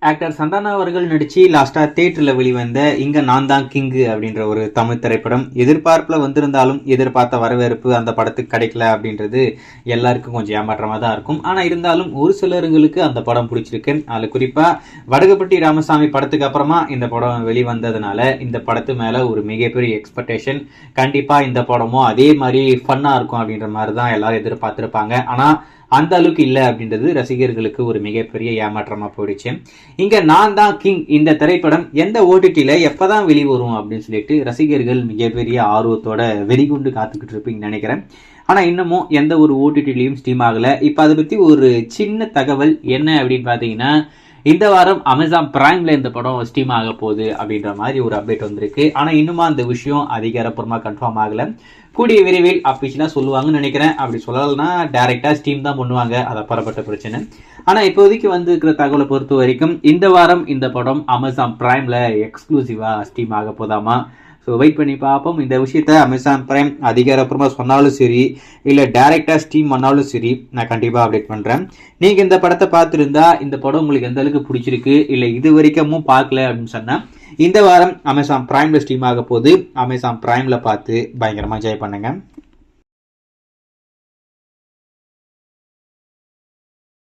Actor சந்தானா அவர்கள் நடிச்சு லாஸ்டா தியேட்டர்ல வெளிவந்த இங்க நான் தான் கிங்கு அப்படின்ற ஒரு தமிழ் திரைப்படம் எதிர்பார்ப்புல வந்திருந்தாலும் எதிர்பார்த்த வரவேற்பு அந்த படத்துக்கு கிடைக்கல அப்படின்றது எல்லாருக்கும் கொஞ்சம் ஏமாற்றமா தான் இருக்கும். ஆனா இருந்தாலும் ஒரு சிலருங்களுக்கு அந்த படம் பிடிச்சிருக்கு. அதுல குறிப்பா வடகுப்பட்டி ராமசாமி படத்துக்கு அப்புறமா இந்த படம் வெளிவந்ததுனால இந்த படத்து மேல ஒரு மிகப்பெரிய எக்ஸ்பெக்டேஷன். கண்டிப்பா இந்த படமும் அதே மாதிரி ஃபன்னா இருக்கும் அப்படின்ற மாதிரி தான் எல்லாரும் எதிர்பார்த்திருப்பாங்க. ஆனா அந்த அளவுக்கு இல்லை அப்படின்றது ரசிகர்களுக்கு ஒரு மிகப்பெரிய ஏமாற்றமா போயிடுச்சு. இங்க நான் தான் கிங் இந்த திரைப்படம் எந்த ஓடிடியில எப்பதான் வெளிவரும் அப்படின்னு சொல்லிட்டு ரசிகர்கள் மிகப்பெரிய ஆர்வத்தோட வெறிகுண்டு காத்துக்கிட்டு இருப்பீங்கன்னு நினைக்கிறேன். ஆனா இன்னமும் எந்த ஒரு ஓடிடிலையும் ஸ்ட்ரீம் ஆகல. இப்ப அதை பத்தி ஒரு சின்ன தகவல் என்ன அப்படின்னு பாத்தீங்கன்னா, இந்த வாரம் அமேசான் பிரைம்ல இந்த படம் ஸ்ட்ரீம் ஆக போகுது அப்படின்ற மாதிரி ஒரு அப்டேட் வந்திருக்கு. ஆனா இன்னுமா அந்த விஷயம் அதிகாரப்பூர்வமா கன்ஃபார்ம் ஆகல. கூடிய விரைவில் அபிஷியலா சொல்லுவாங்கன்னு நினைக்கிறேன். அப்படி சொல்லலைன்னா டைரக்டா ஸ்ட்ரீம் தான் பண்ணுவாங்க, அதை பரப்பட்ட பிரச்சனை. ஆனா இப்போதைக்கு வந்து இருக்கிற தகவலை பொறுத்த வரைக்கும் இந்த வாரம் இந்த படம் அமேசான் பிரைம்ல எக்ஸ்க்ளூசிவா ஸ்ட்ரீம் ஆக போதாமா. ஸோ வெயிட் பண்ணி பார்ப்போம். இந்த விஷயத்த அமேசான் பிரைம் அதிகாரப்பூர்வமாக சொன்னாலும் சரி, இல்லை டைரக்டாக ஸ்ட்ரீம் பண்ணாலும் சரி, நான் கண்டிப்பாக அப்டேட் பண்ணுறேன். நீங்கள் இந்த படத்தை பார்த்துருந்தா இந்த படம் உங்களுக்கு எந்த அளவுக்கு பிடிச்சிருக்கு, இல்லை இது வரைக்கும் பார்க்கல அப்படின்னு சொன்னால் இந்த வாரம் அமேசான் பிரைமில் ஸ்ட்ரீம் ஆக போது அமேசான் பிரைமில் பார்த்து பயங்கரமாக என்ஜாய் பண்ணுங்க.